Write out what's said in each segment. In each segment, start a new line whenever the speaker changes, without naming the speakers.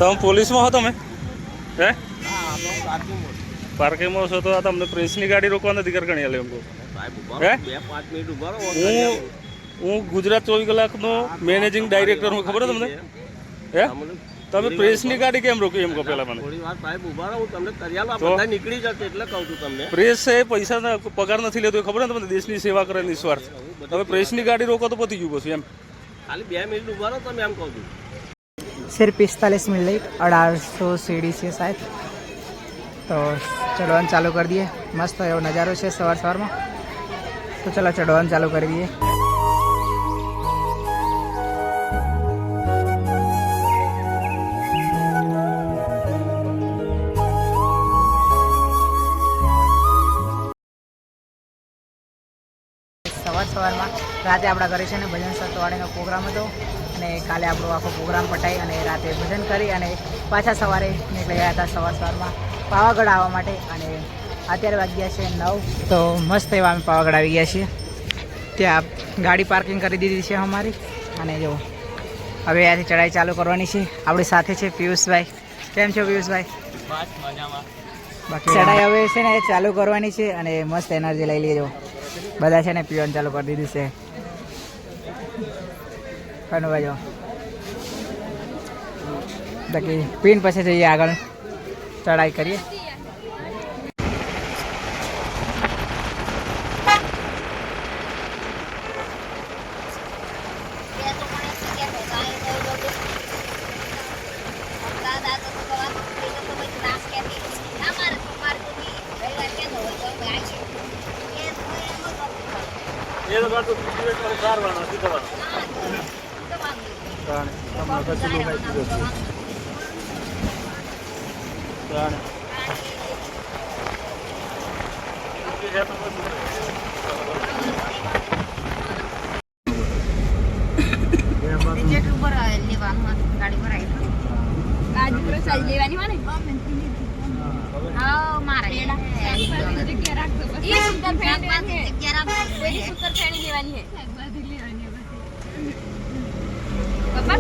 તમે પોલીસમાં હો તમે? હે પાર્કિંગમાં છો તો આ તમને પ્રેસની ગાડી રોકવા નથી ગણી આલે એમ કહું. હે હું ગુજરાત 24 કલાકનો મેનેજિંગ ડાયરેક્ટર હું, ખબર તમને? હે તમે પ્રેસની ગાડી કેમ રોકી એમ કહો પેલા મને.
નીકળી જશે એટલે કહું છું તમને.
પ્રેસ એ પૈસા પગાર નથી લેતો ખબર ને તમને, દેશની સેવા કરે નિસ્વાર્થ. તમે પ્રેસની ગાડી રોકો તો પતી ગયું પછી એમ.
ખાલી 2 મિનિટ ઉભા રહો તમે એમ કહું છું.
सिर्फ 45 मिनट लेट 1800 सीढ़ी से शायद तो चढ़वान चालू कर दिए। मस्त एवो नज़ारो है सवार सवार में, तो चलो चढ़वान चालू कर दिए। सवार सवार में राते अपना घरे से भजन सतवाड़ीनो प्रोग्राम हतो અને કાલે આપણો આખો પ્રોગ્રામ પટાઈ અને રાતે ભજન કરી અને પાછા સવારે નીકળી ગયા હતા સવારમાં પાવાગઢ આવવા માટે। અને અત્યારે વાગ્યા છે 9, તો મસ્ત એવા અમે પાવાગઢ આવી ગયા છીએ। ત્યાં ગાડી પાર્કિંગ કરી દીધી છે અમારી અને જો હવે ત્યાંથી ચઢાઈ ચાલુ કરવાની છે। આપણી સાથે છે પિયુષભાઈ। કેમ છો પિયુષભાઈ?
બસ મજામાં।
બાકી ચઢાઈ હવે છે ને ચાલુ કરવાની છે અને મસ્ત એનર્જી લઈ લેજો બધા છે ને, પીવાનું ચાલુ કરી દીધું છે। કનવાજો બાકી પીન પછી જઈએ આગળ ચઢાઈ કરીએ।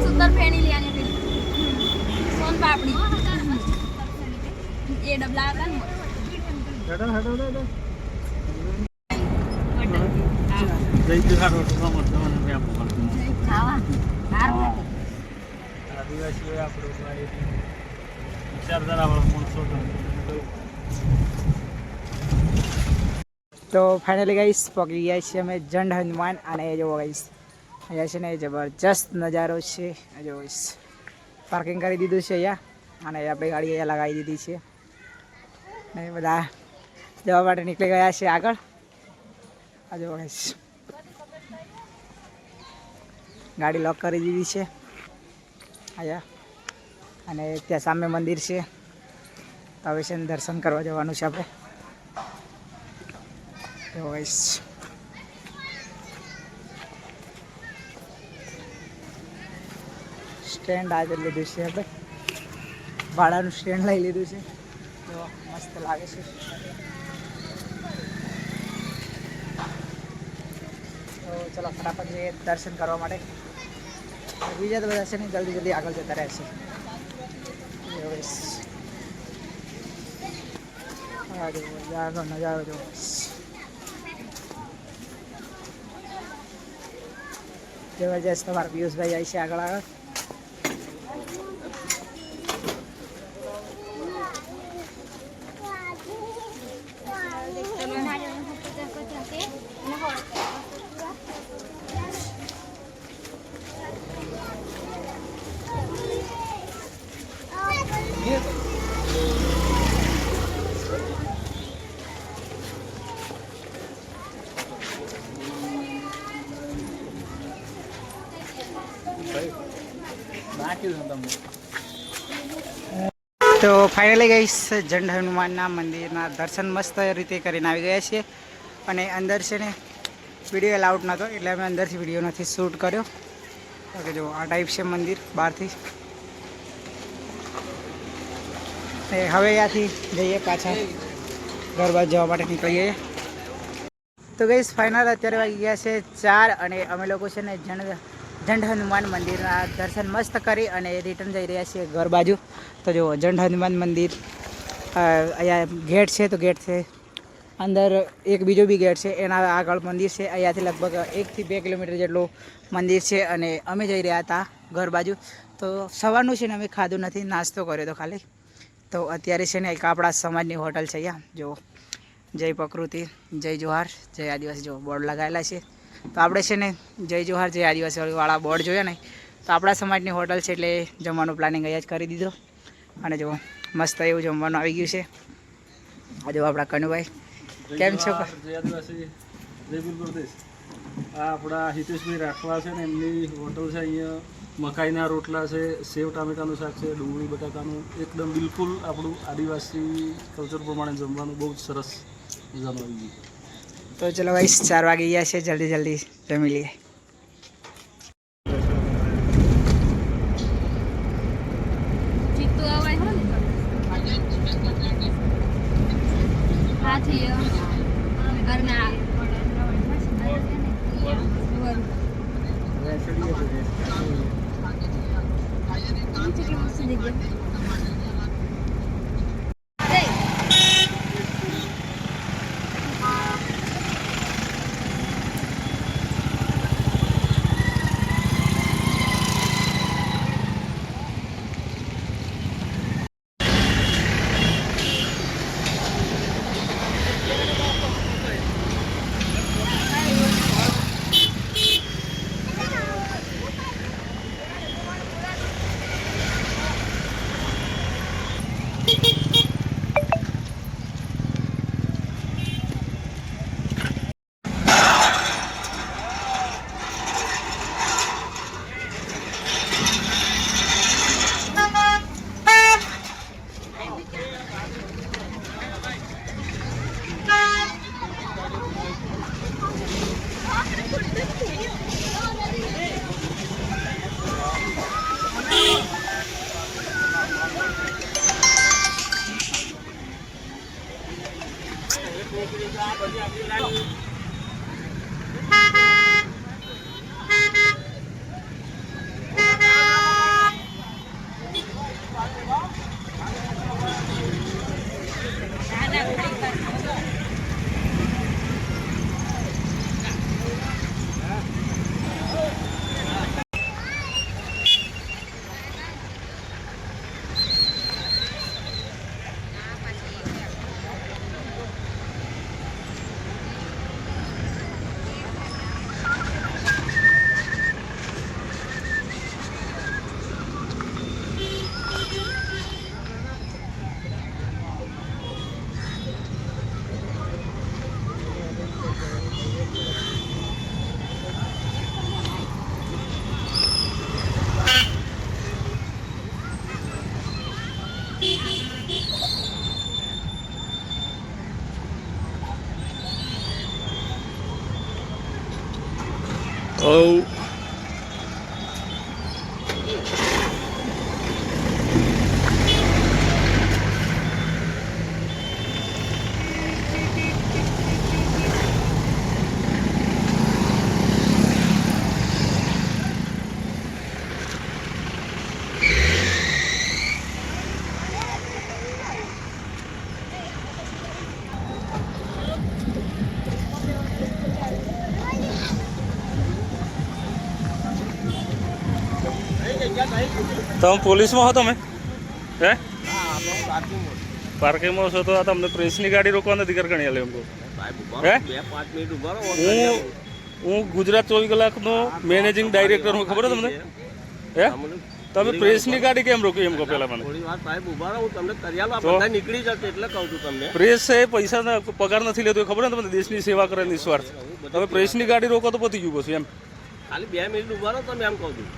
सुंदर फेणी लियानी फिर सोन पापड़ी ये डबला आता है
हटो हटो हटो जय दिखाड़ो तो मत मन में आप
खावा हार
आदिवासी है आप लोग भाई विचार जरा वाला मानसो
तो फाइनली गाइस पहुंची गया छे અમે જંડ હનુમાન। અને જો ગાइस અહીંયા છે ને જબરજસ્ત નજારો છે। જો ગાइस પાર્કિંગ કરી દીધું છે અહીંયા અને આપણી ગાડી અહીંયા લગાવી દીધી છે ને બધા જવા માટે નીકળી ગયા છે આગળ। આ જો ગાइस ગાડી લોક કરી દીધી છે અહીંયા અને ત્યાં સામે મંદિર છે, તો હવે છે દર્શન કરવા જવાનું છે આપણે। તો ગાइस સ્ટેન્ડ આજે લીધું છે આપણે, ભાડાનું સ્ટેન્ડ લઈ લીધું છે, તો મસ્ત લાગે છે। તો ચલો ફટાફટ જઈએ દર્શન કરવા માટે। બીજા તો બધા છે ને જલ્દી જલ્દી આગળ જતા રહેશે। આગળ નજારો જો જબરજસ્ત તમારા પિયુષભાઈ જાય છે આગળ આગળ। તો ફાઇનલી ગાઈસ જંડ હનુમાનના મંદિરના દર્શન મસ્ત રીતે કરીને આવી ગયા છીએ। અને અંદર છે ને વિડીયો એલાઉડ નહોતો એટલે અમે અંદરથી વિડીયો નથી શૂટ કર્યો। તો જો આ ટાઈપ છે મંદિર બહારથી। હવે ત્યાંથી જઈએ પાછા ઘર બાજુ જવા માટે નીકળીએ। તો ગાઈસ ફાઇનલ અત્યારે વાગી ગયા છે 4 અને અમે લોકો છે ને જંડ ઝંડ હનુમાન મંદિરના દર્શન મસ્ત કરી અને રિટર્ન જઈ રહ્યા છીએ ઘર બાજુ. તો જો ઝંડ હનુમાન મંદિર અહીંયા ગેટ છે, તો ગેટ છે અંદર એક બીજો બી ગેટ છે, એના આગળ મંદિર છે. અહીંયાથી લગભગ 1 થી 2 કિલોમીટર જેટલું મંદિર છે અને અમે જઈ રહ્યા હતા ઘર બાજુ. તો સવારનું છે ને અમે ખાધું નથી, નાસ્તો કર્યો તો ખાલી. તો અત્યારે છે ને એક આપણા સમાજની હોટલ છે અહીંયા જો, જય પ્રકૃતિ, જય જોહાર, જય આદિવાસી જો બોર્ડ લગાવેલા છે. તો આપણે છે ને જય જોહાર, જય આદિવાસી વાળા બોર્ડ જોયા ને, તો આપણા સમાજની હોટલ છે એટલે જમવાનું પ્લાનિંગ અહીંયા જ કરી દીધો. અને જો મસ્ત એવું જમવાનું આવી ગયું છે. આ જો આપણા કનુભાઈ, કેમ છો?
જય આદિવાસી, જય બિલ પ્રદેશ. આ આપણા હિતેશભાઈ રાખવા છે ને, એમની હોટલ છે. અહીંયા મકાઈના રોટલા છે, સેવ ટામેટાનું શાક છે, ડુંગળી બટાકાનું, એકદમ બિલકુલ આપણું આદિવાસી કલ્ચર પ્રમાણે જમવાનું બહુ જ સરસ મજાનું આવી ગયું.
તો ચલો ભાઈ 4 વાગી ગયા છે, જલ્દી જમી લઈએ.
જીતું આવાય હો ને હાથી ઘરના
Oh. તમે પોલીસમાં હો? તમે હે પાર્કિંગમાં છો? તો આ તમને પ્રેસની ગાડી રોકવાનો અધિકાર ગણી આલે એમ કહું. હે
2-5 મિનિટ ઉભા રહો.
હું ગુજરાત 24 કલાકનો મેનેજિંગ ડાયરેક્ટર હું, ખબર તમને? હે તમે પ્રેસની ગાડી કેમ રોકી એમ કહો પહેલા મને.
થોડી વાર સાહેબ ઉભા રહો, હું તમને કરી આલું. આ બધા નીકળી જશે એટલે કહું છું તમને.
પ્રેસ છે પૈસા પગાર નથી લેતો, ખબર ને તમને? દેશની સેવા કરે નિસ્વાર્થ. તમે પ્રેસની ગાડી રોકો તો પતી ગયું પછી એમ.
ખાલી 2 મિનિટ ઉભા રહો, તમે એમ કહું છું.